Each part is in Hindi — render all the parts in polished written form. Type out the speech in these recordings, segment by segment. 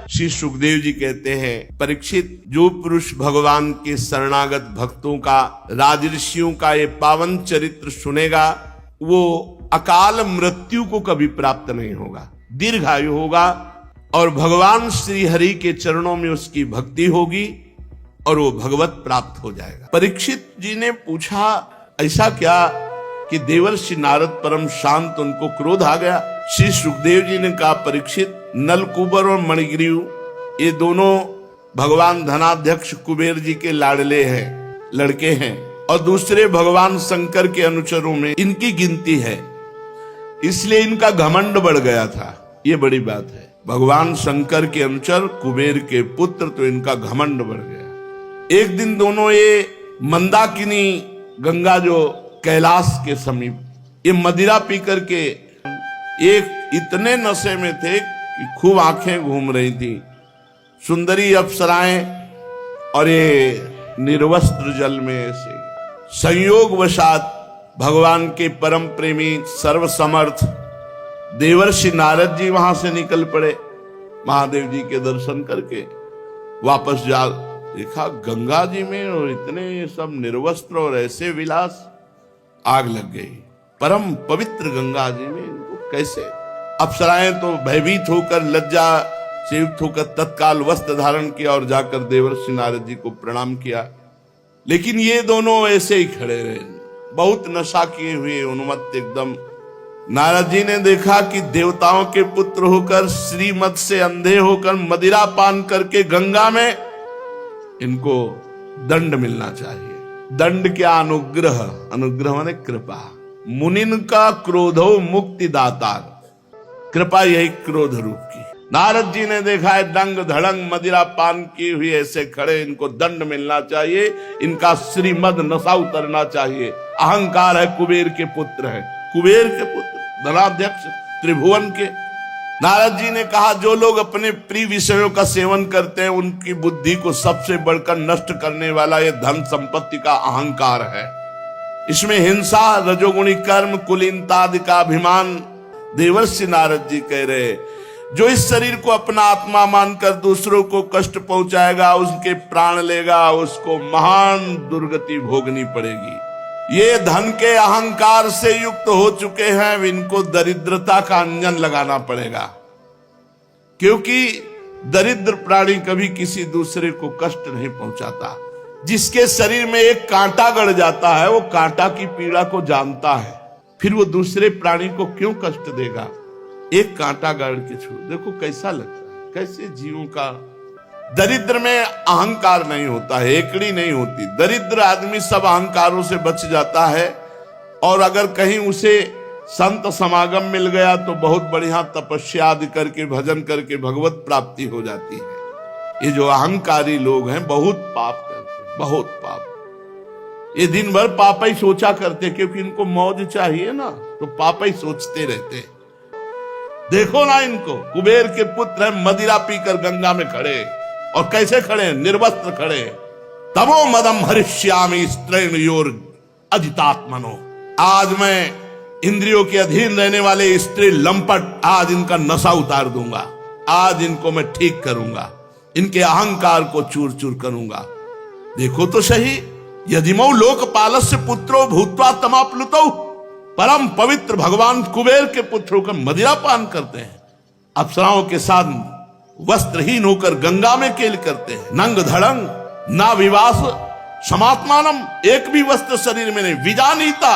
श्री सुखदेव जी कहते हैं, परीक्षित, जो पुरुष भगवान के शरणागत भक्तों का, राजऋषियों का ये पावन चरित्र सुनेगा, वो अकाल मृत्यु को कभी प्राप्त नहीं होगा, दीर्घायु होगा और भगवान श्री हरि के चरणों में उसकी भक्ति होगी और वो भगवत प्राप्त हो जाएगा। परीक्षित जी ने पूछा, ऐसा क्या कि देवर्षि नारद परम शांत, उनको क्रोध आ गया। श्री सुखदेव जी ने कहा, परीक्षित, नलकूबर और मणिग्रीव ये दोनों भगवान धनाध्यक्ष कुबेर जी के लाडले हैं, लड़के हैं, और दूसरे भगवान शंकर के अनुचरों में इनकी गिनती है, इसलिए इनका घमंड बढ़ गया था। ये बड़ी बात है। भगवान शंकर के अनुचर, कुबेर के पुत्र, तो इनका घमंड बढ़ गया। एक दिन दोनों ये मंदाकिनी गंगा जो कैलाश के समीप, ये मदिरा पी करके एक इतने नशे में थे कि खूब आंखें घूम रही थी, सुंदरी अप्सराएं, और ये निर्वस्त्र जल में ऐसे संयोगवशात भगवान के परम प्रेमी सर्वसमर्थ देवर्षि नारद जी वहां से निकल पड़े। महादेव जी के दर्शन करके वापस जा देखा गंगा जी में और इतने सब निर्वस्त्र और ऐसे विलास, आग लग गई। परम पवित्र गंगा जी में इनको कैसे? अप्सराएं तो भयभीत होकर, लज्जा से युक्त होकर तत्काल वस्त्र धारण किया और जाकर देवर्षि नारद जी को प्रणाम किया, लेकिन ये दोनों ऐसे ही खड़े रहे, बहुत नशा किए हुए, उन्मत्त एकदम। नारद जी ने देखा कि देवताओं के पुत्र होकर, श्रीमत से अंधे होकर, मदिरा पान करके गंगा में, इनको दंड मिलना चाहिए। दंड क्या? अनुग्रह। अनुग्रह माने कृपा। मुनिन का क्रोधो मुक्ति दातार, कृपा यही क्रोध रूप की। नारद जी ने देखा है दंग धड़ंग मदिरा पान किए हुए ऐसे खड़े, इनको दंड मिलना चाहिए, इनका श्रीमद नशा उतरना चाहिए। अहंकार है, कुबेर के पुत्र है, कुबेर के पुत्र, धनाध्यक्ष त्रिभुवन के। नारद जी ने कहा, जो लोग अपने प्रिय विषयों का सेवन करते हैं, उनकी बुद्धि को सबसे बढ़कर नष्ट करने वाला ये धन संपत्ति का अहंकार है। इसमें हिंसा, रजोगुणी कर्म, कुलीनता आदि का अभिमान। देवर्षि नारद जी कह रहे, जो इस शरीर को अपना आत्मा मानकर दूसरों को कष्ट पहुंचाएगा, उसके प्राण लेगा, उसको महान दुर्गति भोगनी पड़ेगी। ये धन के अहंकार से युक्त हो चुके हैं, इनको दरिद्रता का अंजन लगाना पड़ेगा, क्योंकि दरिद्र प्राणी कभी किसी दूसरे को कष्ट नहीं पहुंचाता। जिसके शरीर में एक कांटा गड़ जाता है, वो कांटा की पीड़ा को जानता है, फिर वो दूसरे प्राणी को क्यों कष्ट देगा? एक कांटा गाड़ के छू, देखो कैसा लगता है, कैसे जीवों का। दरिद्र में अहंकार नहीं होता है, एकड़ी नहीं होती। दरिद्र आदमी सब अहंकारों से बच जाता है, और अगर कहीं उसे संत समागम मिल गया तो बहुत बढ़िया तपस्या आदि करके, भजन करके भगवत प्राप्ति हो जाती है। ये जो अहंकारी लोग हैं बहुत पाप करते हैं, बहुत पाप। ये दिन भर पाप ही सोचा करते, क्योंकि इनको मौज चाहिए ना, तो पाप ही सोचते रहते। देखो ना इनको, कुबेर के पुत्र है, मदिरा पीकर गंगा में खड़े, और कैसे खड़े? निर्वस्त्र खड़े। तमो मदम हरिष्यामि स्त्रेण योर अजितात्मनो। आज मैं इंद्रियों के अधीन रहने वाले स्त्री लंपट, आज इनका नशा उतार दूंगा, आज इनको मैं ठीक करूंगा, इनके अहंकार को चूर चूर करूंगा। देखो तो सही, यदिमौ लोकपालस्य पुत्रो भूत्वा तमाप्लुतौ। परम पवित्र भगवान कुबेर के पुत्रों का मदिरा पान करते हैं, अप्सराओं के साथ वस्त्रहीन होकर गंगा में खेल करते हैं, नंग धड़ंग ना विवास समात्मानम, एक भी वस्त्र शरीर में नहीं। विजानीता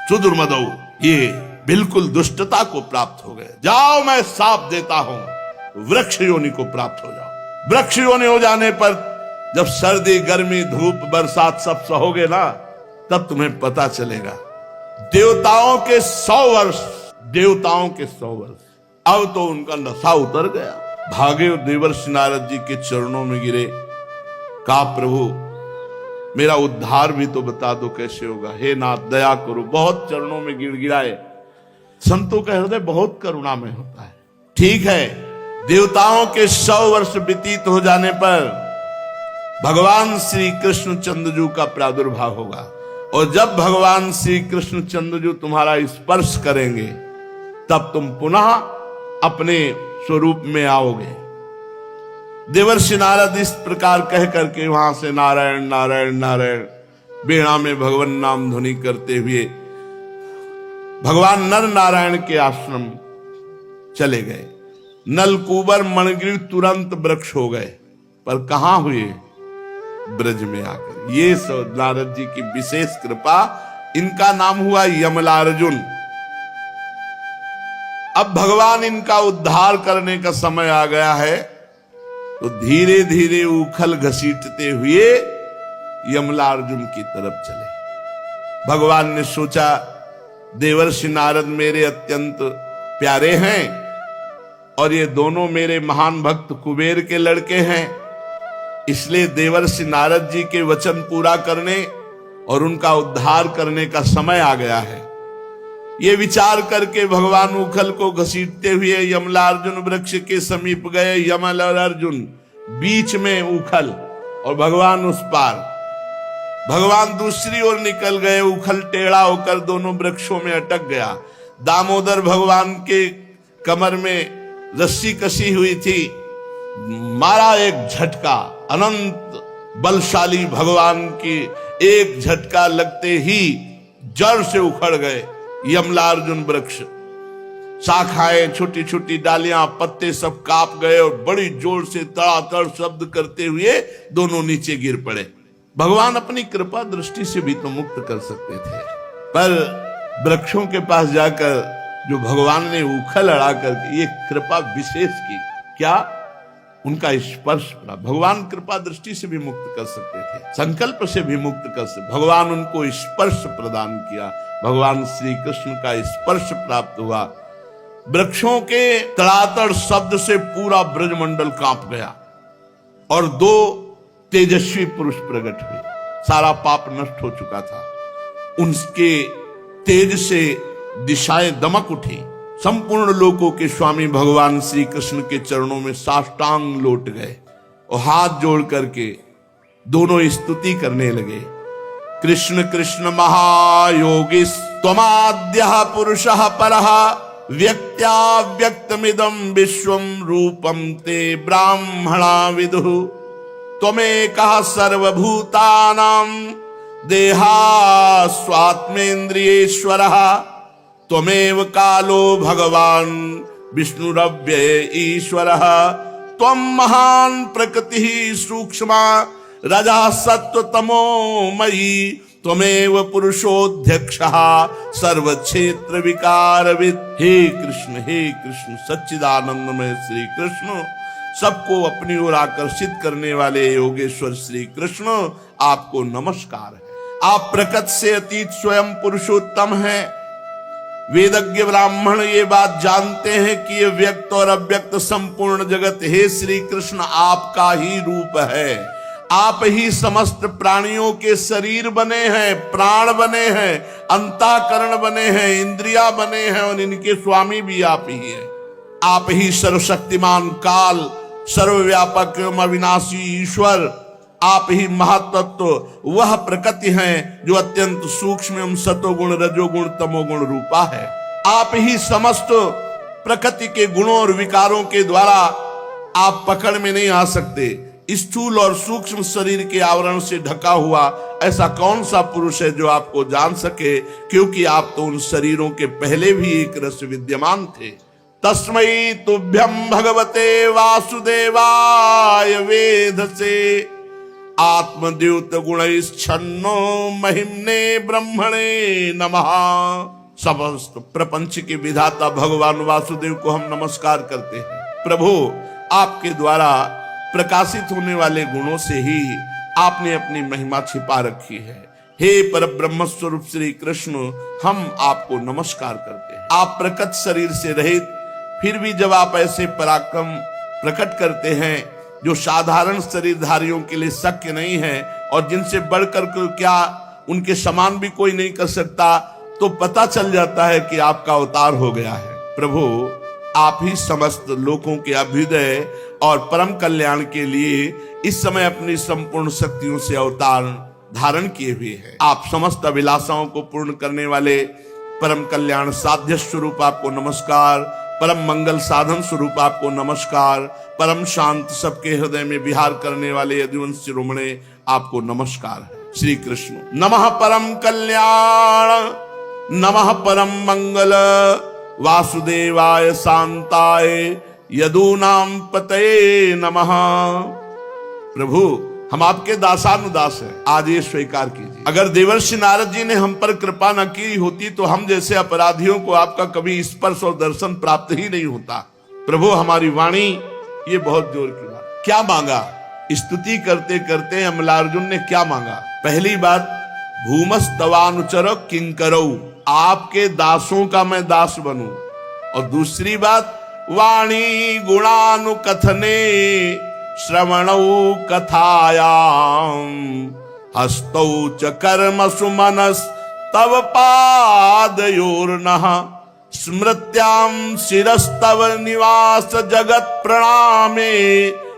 सुदुर्मदौ, ये बिल्कुल दुष्टता को प्राप्त हो गए। जाओ मैं साप देता हूं, वृक्ष योनि को प्राप्त हो जाओ। वृक्ष योनि हो जाने पर जब सर्दी, गर्मी, धूप, बरसात सब सहोगे ना, तब तुम्हें पता चलेगा। देवताओं के 100 वर्ष, देवताओं के 100 वर्ष, अब तो उनका नशा उतर गया। भागे देवर्षि नारद जी के चरणों में गिरे, कहा, प्रभु मेरा उद्धार भी तो बता दो कैसे होगा, हे नाथ दया करो। बहुत चरणों में गिड़गिड़ाए। संतों का हृदय बहुत करुणामय होता है। ठीक है, देवताओं के 100 वर्ष व्यतीत हो जाने पर भगवान श्री कृष्ण चंद्रजू का प्रादुर्भाव होगा, और जब भगवान श्री कृष्ण चंद्रजू तुम्हारा स्पर्श करेंगे, तब तुम पुनः अपने स्वरूप में आओगे। देवर्षि नारद इस प्रकार कह करके वहां से नारायण नारायण नारायण वीणा में भगवान नाम ध्वनि करते हुए भगवान नर नारायण के आश्रम चले गए। नलकूबर मणिगिर तुरंत वृक्ष हो गए, पर कहां हुए? ब्रज में आकर। ये नारद जी की विशेष कृपा, इनका नाम हुआ यमलार्जुन। अब भगवान इनका उद्धार करने का समय आ गया है, तो धीरे धीरे उखल घसीटते हुए यमलार्जुन की तरफ चले। भगवान ने सोचा देवर्षि नारद मेरे अत्यंत प्यारे हैं और ये दोनों मेरे महान भक्त कुबेर के लड़के हैं, इसलिए देवर्षि नारद जी के वचन पूरा करने और उनका उद्धार करने का समय आ गया है। ये विचार करके भगवान उखल को घसीटते हुए यमलार्जुन वृक्ष के समीप गए। यमल और अर्जुन बीच में उखल और भगवान उस पार। भगवान दूसरी ओर निकल गए। उखल टेढ़ा होकर दोनों वृक्षों में अटक गया। दामोदर भगवान के कमर में रस्सी कसी हुई थी, मारा एक झटका। अनंत बलशाली भगवान की एक झटका लगते ही जड़ से उखड़ गए यमलार्जुन वृक्ष। शाखाएं, छोटी छोटी डालियां, पत्ते सब कांप गए और बड़ी जोर से तड़ातड़ शब्द करते हुए दोनों नीचे गिर पड़े। भगवान अपनी कृपा दृष्टि से भी तो मुक्त कर सकते थे, पर वृक्षों के पास जाकर जो भगवान ने उखल अड़ा करके ये कृपा विशेष की, क्या उनका स्पर्श पड़ा। भगवान कृपा दृष्टि से भी मुक्त कर सकते थे, संकल्प से भी मुक्त कर सकते। भगवान उनको स्पर्श प्रदान किया। भगवान श्री कृष्ण का स्पर्श प्राप्त हुआ। वृक्षों के तड़ातड़ शब्द से पूरा ब्रजमंडल कांप गया और दो तेजस्वी पुरुष प्रकट हुए। सारा पाप नष्ट हो चुका था। उनके तेज से दिशाएं दमक उठी। संपूर्ण लोकों के स्वामी भगवान श्री कृष्ण के चरणों में साष्टांग लौट गए और हाथ जोड़ करके दोनों स्तुति करने लगे। कृष्ण कृष्ण महायोगी त्वमाद्यः पुरुषः परः व्यक्त्या व्यक्तमिदं विश्वं रूपं ते ब्राह्मणा विदुः त्वमेकः सर्वभूतानां देहा स्वात्मेन्द्रियेश्वरः त्वमेव कालो भगवान विष्णुरव्यय ईश्वरः त्वं महान प्रकृतिः सूक्ष्मा रजा सत्व तमो मयि त्वमेव पुरुषोध्यक्षः सर्वक्षेत्र विकारविद। हे कृष्ण सच्चिदानंदमय श्री कृष्ण, सबको अपनी ओर आकर्षित करने वाले योगेश्वर श्री कृष्ण, आपको नमस्कार है। आप प्रकृति से अतीत स्वयं पुरुषोत्तम हैं। वेदज्ञ ब्राह्मण ये बात जानते हैं कि ये व्यक्त और अव्यक्त संपूर्ण जगत हे श्री कृष्ण आपका ही रूप है। आप ही समस्त प्राणियों के शरीर बने हैं, प्राण बने हैं, अंतःकरण बने हैं, इंद्रिया बने हैं और इनके स्वामी भी आप ही हैं। आप ही सर्वशक्तिमान काल, सर्वव्यापक एवं अविनाशी ईश्वर, आप ही महातत्व वह प्रकृति हैं जो अत्यंत सूक्ष्म एवं सतोगुण रजोगुण तमोगुण रूपा है। आप ही समस्त प्रकृति के गुणों और विकारों के द्वारा आप पकड़ में नहीं आ सकते। स्थूल और सूक्ष्म शरीर के आवरण से ढका हुआ ऐसा कौन सा पुरुष है जो आपको जान सके, क्योंकि आप तो उन शरीरों के पहले भी एक रस विद्यमान थे। तस्मै तुभ्यं भगवते वासुदेवाय वेधसे आत्मद्युत गुणैश्छन्नो महिम्ने ब्रह्मणे नमः। समस्त प्रपंच के विधाता भगवान वासुदेव को हम नमस्कार करते हैं। प्रभु, आपके द्वारा प्रकाशित होने वाले गुणों से ही आपने अपनी महिमा छिपा रखी है। हे पर ब्रह्म स्वरूप श्री कृष्ण, हम आपको नमस्कार करते हैं। आप प्रकट शरीर से रहित, फिर भी जब आप ऐसे पराक्रम प्रकट करते हैं जो साधारण शरीरधारियों के लिए शक्य नहीं है और जिनसे बढ़कर क्या उनके समान भी कोई नहीं कर सकता, तो पता चल जाता है कि आपका अवतार हो गया है। प्रभु, आप ही समस्त लोगों के अभ्युदय और परम कल्याण के लिए इस समय अपनी संपूर्ण शक्तियों से अवतार धारण किए हुए हैं। आप समस्त अभिलाषाओं को पूर्ण करने वाले परम कल्याण साध्य स्वरूप आपको नमस्कार। परम मंगल साधन स्वरूप आपको नमस्कार। परम शांत सबके हृदय में विहार करने वाले यदुवंश शिरोमणे आपको नमस्कार है। श्री कृष्ण। नमः परम कल्याण, नमः परम मंगल, वासुदेवाय शांताय यदूनाम पतये नमः। प्रभु, हम आपके दासानुदास हैं, आज ये स्वीकार कीजिए। अगर देवर्षि नारद जी ने हम पर कृपा न की होती तो हम जैसे अपराधियों को आपका कभी स्पर्श और दर्शन प्राप्त ही नहीं होता। प्रभु, हमारी वाणी ये बहुत जोर की बात। क्या मांगा? स्तुति करते करते अमलार्जुन ने क्या मांगा? पहली बात, भूमस्तवानुचर किंकरौ, आपके दासों का मैं दास बनूं। और दूसरी बात, वाणी गुणानुकथने श्रवणौ कथायाम, हस्तौ च कर्मसु मनस तव पादयोर्नः, स्मृत्यां शिरस्तव निवास जगत प्रणामे,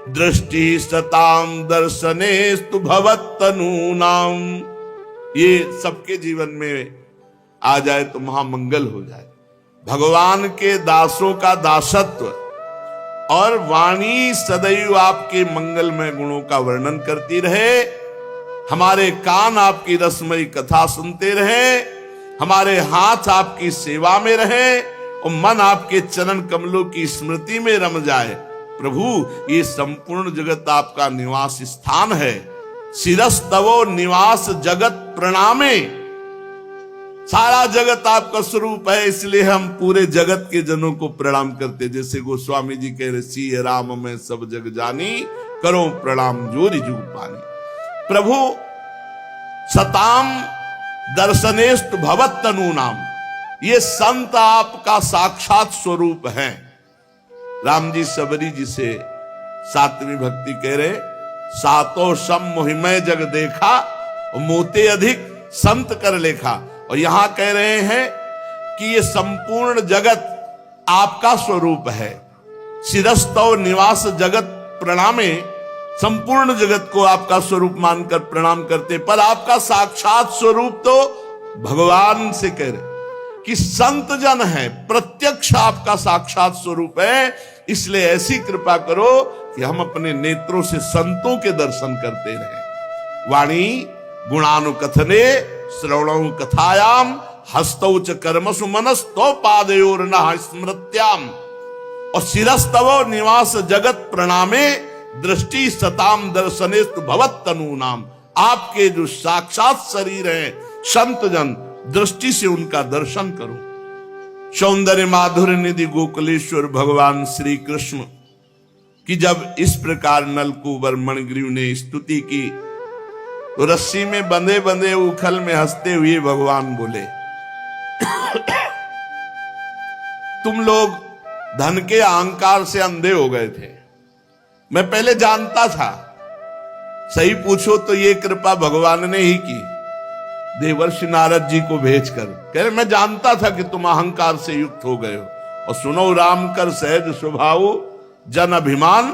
दृष्टि सताम दर्शनेस्तु भवत्तनूनाम। ये सबके जीवन में आ जाए तो महामंगल हो जाए। भगवान के दासों का दासत्व और वाणी सदैव आपके मंगलमय गुणों का वर्णन करती रहे, हमारे कान आपकी रसमयी कथा सुनते रहे, हमारे हाथ आपकी सेवा में रहे और मन आपके चरण कमलों की स्मृति में रम जाए। प्रभु, ये संपूर्ण जगत आपका निवास स्थान है। शिरस्तवो निवास जगत प्रणामे, सारा जगत आपका स्वरूप है, इसलिए हम पूरे जगत के जनों को प्रणाम करते। जैसे गोस्वामी जी कह रहे, सिय राम में सब जग जानी, करो प्रणाम जोरी जू पानी। प्रभु, सताम दर्शनेस्तु भवत्तनु नाम, ये संत आपका साक्षात स्वरूप है। राम जी सबरी जी से सातवीं भक्ति कह रहे, सातो सम मोहिमय जग देखा, मोते अधिक संत कर लेखा। और यहां कह रहे हैं कि ये संपूर्ण जगत आपका स्वरूप है। शिरस्तव निवास जगत प्रणामे, संपूर्ण जगत को आपका स्वरूप मानकर प्रणाम करते, पर आपका साक्षात स्वरूप तो भगवान से कह रहे कि संत जन है, प्रत्यक्ष आपका साक्षात स्वरूप है। इसलिए ऐसी कृपा करो कि हम अपने नेत्रों से संतों के दर्शन करते रहें। वाणी गुणानुकथने श्रवणौ कथायाम, हस्तौ च कर्मसु मनस्तो पादयोर्नः, स्मृत्याम, और शिरस्तव निवास जगत प्रणामे, दृष्टि सताम दर्शनेस्तु भवत्तनूनाम। आपके जो साक्षात शरीर हैं संत जन, दृष्टि से उनका दर्शन करो। सौंदर्य माधुर्य निधि गोकुलेश्वर भगवान श्री कृष्ण की जब इस प्रकार नलकूबर मणिग्रीव ने स्तुति की तो रस्सी में बंधे बंधे उखल में हंसते हुए भगवान बोले, तुम लोग धन के अहंकार से अंधे हो गए थे, मैं पहले जानता था। सही पूछो तो ये कृपा भगवान ने ही की, देवर्षि नारद जी को भेजकर। कह रहे, मैं जानता था कि तुम अहंकार से युक्त हो गए हो। और सुनो, राम कर सहज स्वभाव जन अभिमान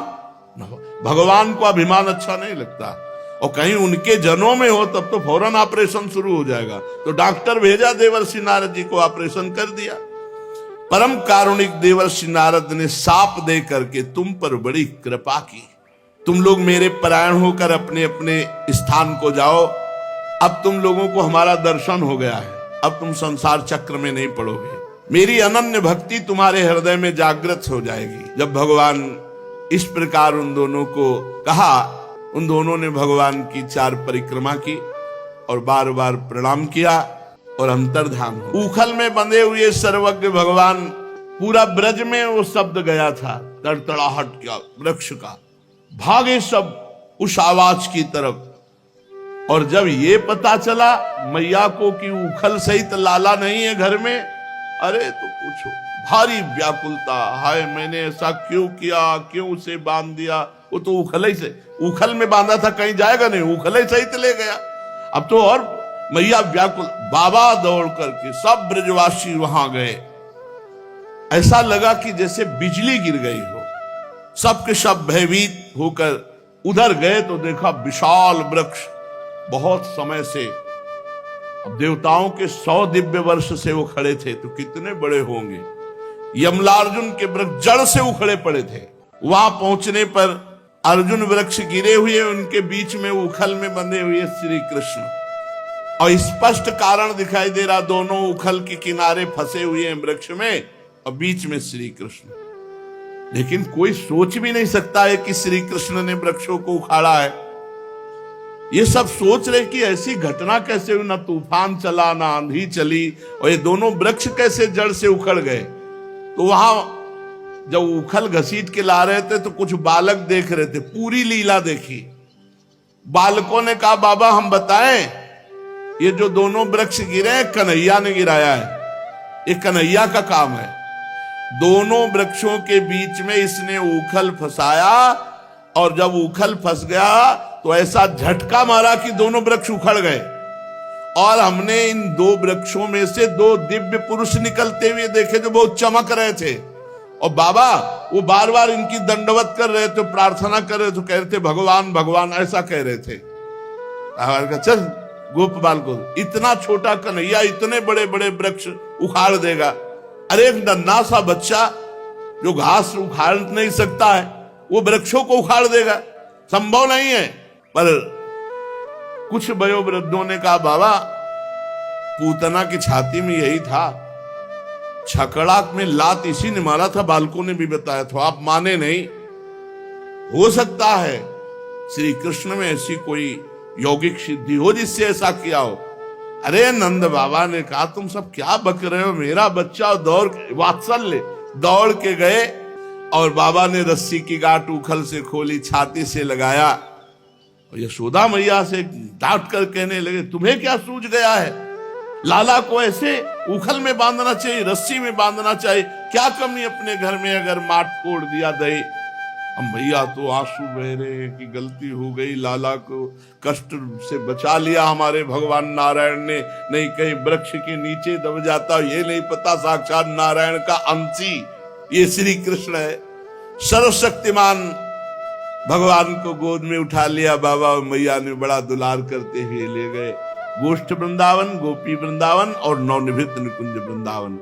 न हो। भगवान को अभिमान अच्छा नहीं लगता, और कहीं उनके जनों में हो तब तो फौरन ऑपरेशन शुरू हो जाएगा। तो डॉक्टर भेजा, देवर्षि नारद जी को ऑपरेशन कर दिया। परम कारुणिक देवर्षि नारद ने साप दे करके तुम पर बड़ी कृपा की। तुम लोग मेरे परायण होकर अपने अपने स्थान को जाओ। अब तुम लोगों को हमारा दर्शन हो गया है, अब तुम संसार चक्र में नहीं पड़ोगे। मेरी अनन्य भक्ति तुम्हारे हृदय में जागृत हो जाएगी। जब भगवान इस प्रकार उन दोनों को कहा, उन दोनों ने भगवान की 4 परिक्रमा की और बार बार प्रणाम किया और अंतर्धान हो। उखल में बंधे हुए सर्वज्ञ भगवान, पूरा ब्रज में वो शब्द गया था, तड़तड़ाहट क्या वृक्ष का, भागे सब उस आवाज की तरफ। और जब ये पता चला मैया को कि उखल सहित लाला नहीं है घर में, अरे तो पूछो, भारी व्याकुलता। हाय, मैंने ऐसा क्यों किया, क्यों उसे बांध दिया। वो तो उखल से, उखल में बांधा था, कहीं जाएगा नहीं, उखल सहित ले गया। अब तो और मैया व्याकुल। बाबा दौड़ करके सब ब्रजवासी वहां गए। ऐसा लगा कि जैसे बिजली गिर गई हो। सबके सब भयभीत होकर उधर गए तो देखा विशाल वृक्ष, बहुत समय से, अब देवताओं के 100 दिव्य वर्ष से वो खड़े थे, तो कितने बड़े होंगे। यमलार्जुन के वृक्ष जड़ से उखड़े पड़े थे। वहां पहुंचने पर अर्जुन वृक्ष गिरे हुए, उनके बीच में उखल में बंधे हुए श्री कृष्ण, और स्पष्ट कारण दिखाई दे रहा, दोनों उखल के किनारे फंसे हुए हैं वृक्ष में और बीच में श्री कृष्ण। लेकिन कोई सोच भी नहीं सकता है कि श्री कृष्ण ने वृक्षों को उखाड़ा है। ये सब सोच रहे कि ऐसी घटना कैसे हुई, ना तूफान चला ना आंधी चली, और ये दोनों वृक्ष कैसे जड़ से उखड़ गए। तो वहां जब उखल घसीट के ला रहे थे तो कुछ बालक देख रहे थे, पूरी लीला देखी। बालकों ने कहा, बाबा हम बताएं, ये जो दोनों वृक्ष गिरे कन्हैया ने गिराया है, ये कन्हैया का काम है। दोनों वृक्षों के बीच में इसने उखल फंसाया, और जब उखल फंस गया तो ऐसा झटका मारा कि दोनों वृक्ष उखड़ गए। और हमने इन दो वृक्षों में से दो दिव्य पुरुष निकलते हुए देखे जो बहुत चमक रहे थे। और बाबा वो बार बार इनकी दंडवत कर रहे थे, प्रार्थना कर रहे थे, कह रहे थे भगवान भगवान, ऐसा कह रहे थे। चल गोप बाल को, इतना छोटा कन्हैया इतने बड़े बड़े वृक्ष उखाड़ देगा? अरे एक नन्हा सा बच्चा जो घास उखाड़ नहीं सकता है वो वृक्षों को उखाड़ देगा? संभव नहीं है। पर कुछ वयोवृद्धों ने कहा, बाबा पूतना की छाती में यही था, छकड़ा में लात इसी ने मारा था, बालकों ने भी बताया था, आप माने नहीं। हो सकता है श्री कृष्ण में ऐसी कोई यौगिक सिद्धि हो जिससे ऐसा किया हो। अरे नंद बाबा ने कहा, तुम सब क्या बक रहे हो, मेरा बच्चा दौड़ वात्सल्य दौड़ के गए और बाबा ने रस्सी की गांठ उखल से खोली, छाती से लगाया, और यशोदा मैया से डांट कर कहने लगे, तुम्हें क्या सूझ गया है, लाला को ऐसे उखल में बांधना चाहिए, रस्सी में बांधना चाहिए, क्या कमी अपने घर में अगर माट फोड़ दिया दही। हम भैया तो आंसू बह रहे हैं कि गलती हो गई, लाला को कष्ट से बचा लिया हमारे भगवान नारायण ने, नहीं कहीं वृक्ष के नीचे दब जाता, ये नहीं पता साक्षात नारायण का अंशी ये श्री कृष्ण है। सर्वशक्तिमान भगवान को गोद में उठा लिया बाबा और मैया ने, बड़ा दुलार करते हुए ले गए गोष्ठ वृंदावन, गोपी वृंदावन और नवनिभृत निकुंज वृंदावन।